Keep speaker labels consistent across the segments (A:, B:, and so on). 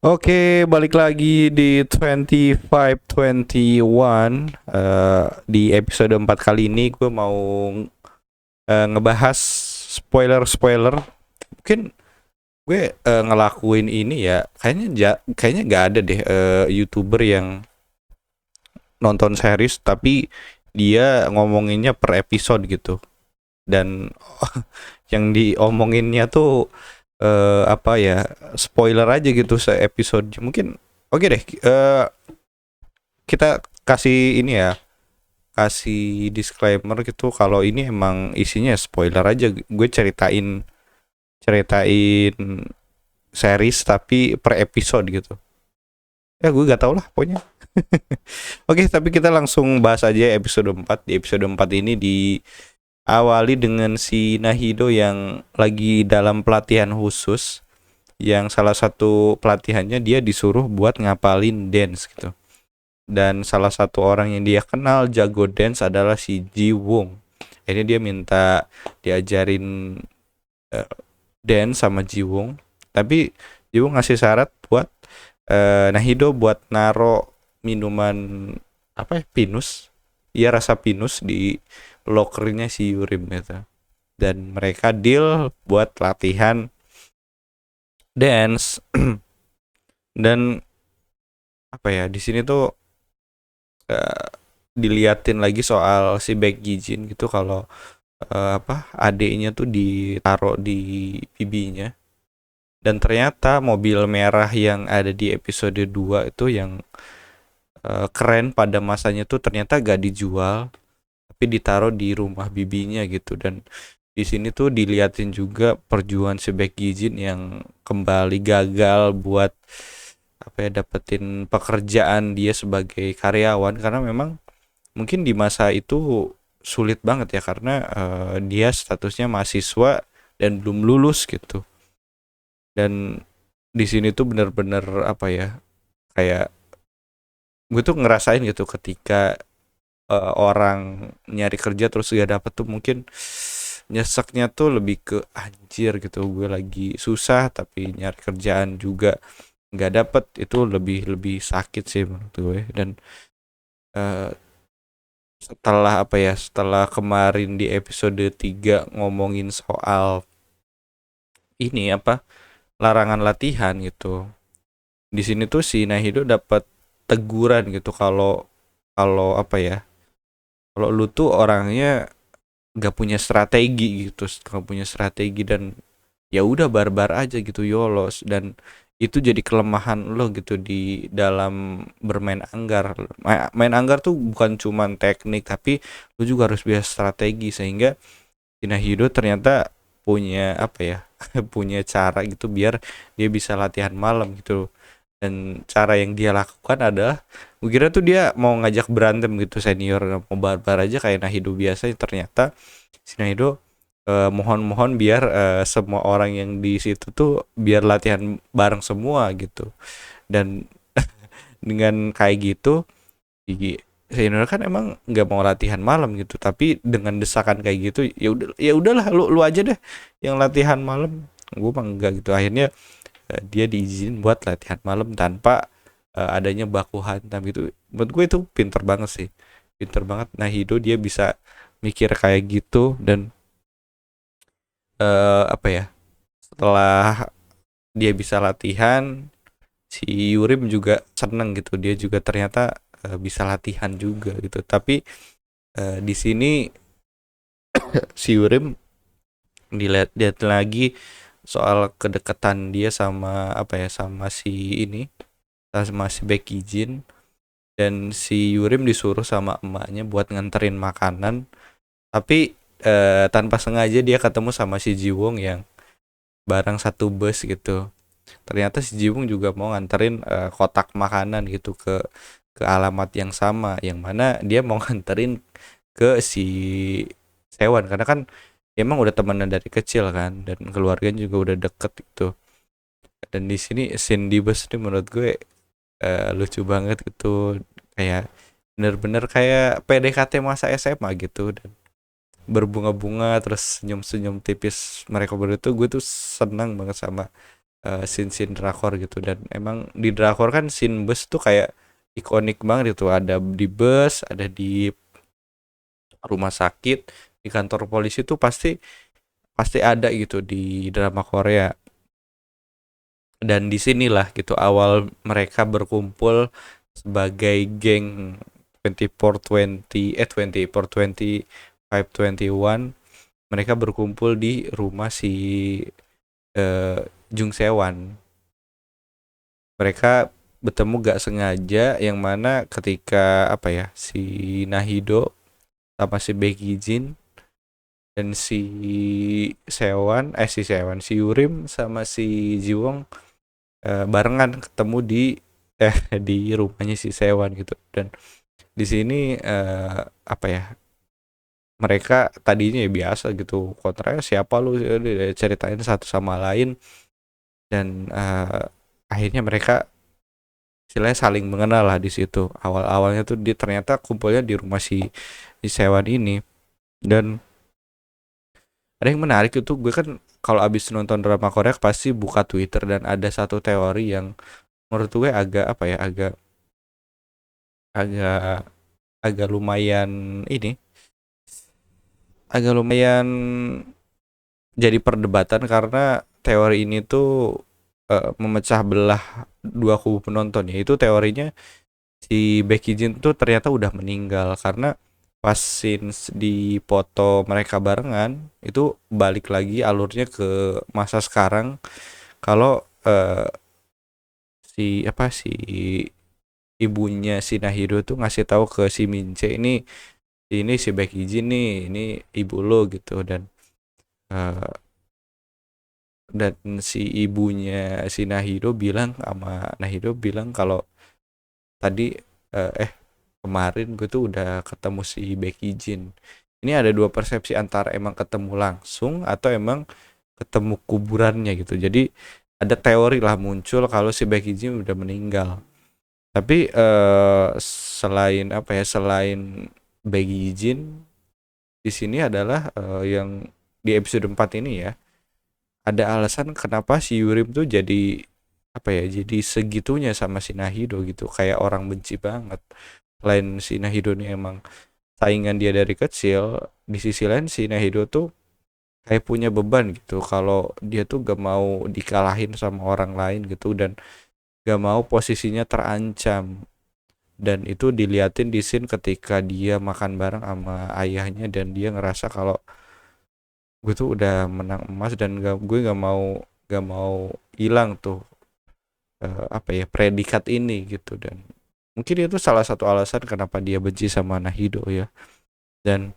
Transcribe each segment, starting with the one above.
A: Oke, balik lagi di 2521. Di episode 4 kali ini gue mau ngebahas spoiler-spoiler. Mungkin gue ngelakuin ini ya. Kayaknya nggak ada deh YouTuber yang nonton series tapi dia ngomonginnya per episode gitu. Dan yang diomonginnya tuh apa ya, spoiler aja gitu se-episode. Mungkin oke deh, kita kasih ini ya, kasih disclaimer gitu kalau ini emang isinya spoiler aja. Gue ceritain ceritain series tapi per episode gitu. Ya gue gak tau lah pokoknya. Oke, tapi kita langsung bahas aja episode 4. Di episode 4 ini diawali dengan si Nahido yang lagi dalam pelatihan khusus, yang salah satu pelatihannya dia disuruh buat ngapalin dance gitu. Dan salah satu orang yang dia kenal jago dance adalah si Ji Wong. Ini dia minta diajarin eh, dance sama Ji Wong, tapi Ji Wong ngasih syarat buat Nahido buat naro minuman apa ya, pinus, iya rasa pinus di lokernya si Yurim gitu. Dan mereka deal buat latihan dance. Dan apa ya, di sini tuh eh, diliatin lagi soal si Becky Jin gitu, kalau apa, adiknya tuh ditaruh di pibinya. Dan ternyata mobil merah yang ada di episode 2 itu yang keren pada masanya tuh ternyata gak dijual tapi ditaruh di rumah bibinya gitu. Dan di sini tuh diliatin juga perjuangan si Becky Jin yang kembali gagal buat apa ya, dapetin pekerjaan dia sebagai karyawan, karena memang mungkin di masa itu sulit banget ya, karena dia statusnya mahasiswa dan belum lulus gitu. Dan di sini tuh bener-bener apa ya, kayak gue tuh ngerasain gitu ketika orang nyari kerja terus gak dapet tuh, mungkin nyeseknya tuh lebih ke anjir gitu, gue lagi susah tapi nyari kerjaan juga nggak dapet. Itu lebih lebih sakit sih menurut gue. Dan eh, setelah apa ya, setelah kemarin di episode 3 ngomongin soal ini apa, larangan latihan gitu, di sini tuh si Nahido dapat teguran gitu, kalau kalau apa ya, kalau lu tuh orangnya nggak punya strategi gitu, nggak punya strategi, dan ya udah barbar aja gitu, yolos. Dan itu jadi kelemahan lo gitu di dalam bermain anggar. Main anggar tuh bukan cuman teknik tapi lo juga harus bisa strategi, sehingga Hinahido ternyata punya apa ya, punya cara gitu biar dia bisa latihan malam gitu. Dan cara yang dia lakukan adalah, gue kira tuh dia mau ngajak berantem gitu senior, mau barbar aja kayak Nahido biasa. Ternyata si Nahido mohon-mohon biar semua orang yang di situ tuh biar latihan bareng semua gitu. Dan dengan kayak gitu, senior kan emang nggak mau latihan malam gitu, tapi dengan desakan kayak gitu, ya udahlah, lu aja deh yang latihan malam, gue mah enggak gitu. Akhirnya dia diizinin buat latihan malam tanpa adanya baku hantam gitu. Menurut gue itu pinter banget sih, pinter banget. Nah Hido dia bisa mikir kayak gitu. Dan apa ya, setelah dia bisa latihan, si Yurim juga seneng gitu, dia juga ternyata bisa latihan juga gitu. Tapi di sini si Yurim dilihat lagi soal kedekatan dia sama apa ya, sama si ini, sama si Becky Jin. Dan si Yurim disuruh sama emaknya buat nganterin makanan, tapi tanpa sengaja dia ketemu sama si Jiwong yang bareng satu bus gitu. Ternyata si Jiwong juga mau nganterin kotak makanan gitu ke alamat yang sama, yang mana dia mau nganterin ke si Sewan, karena kan emang udah temenan dari kecil kan, dan keluarganya juga udah deket gitu. Dan di sini scene di bus ini menurut gue lucu banget gitu, kayak bener-bener kayak PDKT masa SMA gitu. Dan berbunga-bunga terus senyum-senyum tipis mereka berdua tuh, gue tuh senang banget sama scene-scene drakor gitu. Dan emang di drakor kan scene bus tuh kayak ikonik banget itu, ada di bus, ada di rumah sakit, di kantor polisi tuh pasti pasti ada gitu di drama Korea. Dan disinilah gitu awal mereka berkumpul sebagai geng 2420 2521. Mereka berkumpul di rumah si Jung Sewan. Mereka bertemu gak sengaja, yang mana ketika apa ya, si Nahido sama si Baek Jin dan si Yurim sama si Jiwon barengan ketemu di di rumahnya si Sewan gitu. Dan di sini apa ya, mereka tadinya ya biasa gitu, kontranya siapa lu, ceritain satu sama lain. Dan akhirnya mereka istilahnya saling mengenal lah di situ. Awal-awalnya tuh dia ternyata kumpulnya di rumah si Sewan ini. Dan ada yang menarik itu, gue kan kalau abis nonton drama Korea pasti buka Twitter, dan ada satu teori yang menurut gue agak apa ya, agak agak agak lumayan ini, agak lumayan jadi perdebatan, karena teori ini tuh memecah belah dua kubu penonton. Ya itu teorinya si Becky Jin tuh ternyata udah meninggal, karena pas scenes di foto mereka barengan itu balik lagi alurnya ke masa sekarang. Kalau si ibunya si Nahiro tuh ngasih tahu ke si Mince, ini si Becky Jin nih, ini ibu lo gitu. Eh, dan si ibunya si Nahiro bilang kalau tadi kemarin gue tuh udah ketemu si Becky Jin. Ini ada dua persepsi, antara emang ketemu langsung atau emang ketemu kuburannya gitu. Jadi ada teori lah muncul kalau si Becky Jin udah meninggal. Tapi selain apa ya, selain Becky Jin, di sini adalah yang di episode 4 ini ya, ada alasan kenapa si Yurim tuh jadi apa ya, jadi segitunya sama si Nahido gitu, kayak orang benci banget. Selain si Nahido ini emang saingan dia dari kecil, di sisi lain si Nahido tuh kayak punya beban gitu, kalau dia tuh gak mau dikalahin sama orang lain gitu, dan gak mau posisinya terancam. Dan itu diliatin di scene ketika dia makan bareng sama ayahnya, dan dia ngerasa kalau gue tuh udah menang emas, dan gue gak mau hilang tuh apa ya, predikat ini gitu. Dan mungkin itu salah satu alasan kenapa dia benci sama Nahido ya. Dan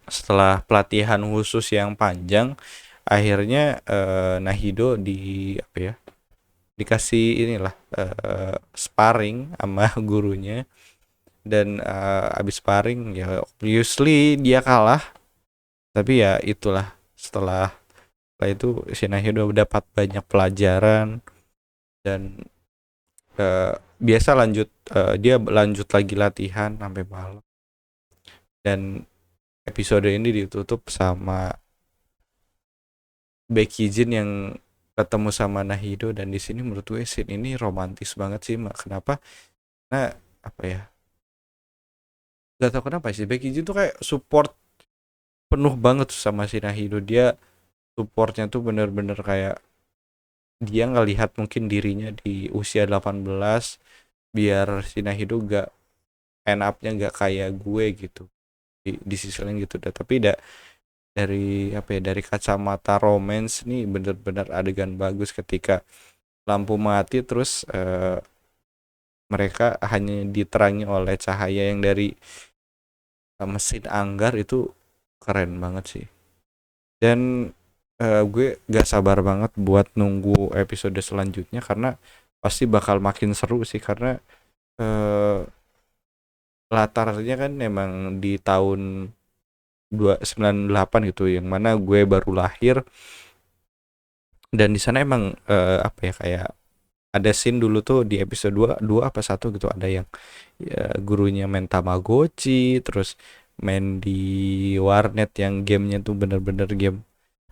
A: setelah pelatihan khusus yang panjang, akhirnya Nahido apa ya, dikasih inilah sparring sama gurunya. Dan abis sparring ya obviously dia kalah. Tapi ya itulah, setelah itu si Nahido dapat banyak pelajaran. Dan biasa dia lanjut lagi latihan sampai malam. Dan episode ini ditutup sama Becky Jin yang ketemu sama Nahido. Dan di sini menurut gue scene ini romantis banget sih, Mak. Kenapa? Nah, apa ya, gak tau kenapa sih Becky Jin tuh kayak support penuh banget sama si Nahido. Dia supportnya tuh bener-bener kayak dia ngelihat mungkin dirinya di usia 18, biar si Nahido gak end up-nya gak kayak gue gitu, di sisi lain gitu. Tapi dari apa ya, dari kacamata romance nih bener-bener adegan bagus ketika lampu mati, terus mereka hanya diterangi oleh cahaya yang dari mesin anggar. Itu keren banget sih. Dan gue gak sabar banget buat nunggu episode selanjutnya, karena pasti bakal makin seru sih. Karena latarnya kan memang di tahun 298 gitu, yang mana gue baru lahir. Dan di sana emang apa ya, kayak ada scene dulu tuh di episode 2 apa satu gitu, ada yang ya, gurunya main Tamagotchi, terus main di warnet yang gamenya tuh bener-bener game,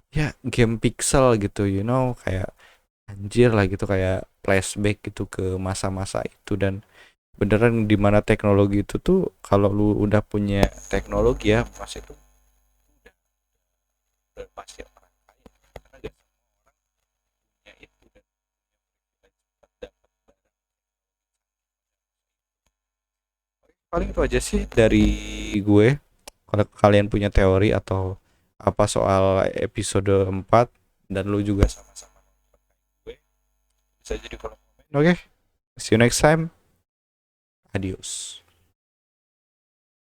A: ya game pixel gitu, kayak anjir lah gitu, kayak flashback gitu ke masa-masa itu. Dan beneran dimana teknologi itu tuh, kalau lu udah punya teknologi ya mas, itu udah pasti orang kaya, karena gak semuanya itu. Dan dapat barang, paling itu aja sih dari gue. Kalau kalian punya teori atau apa soal episode 4 dan lu juga sama-sama nonton kayak gue, bisa jadi kolom komen. Oke, see you next time. Adios.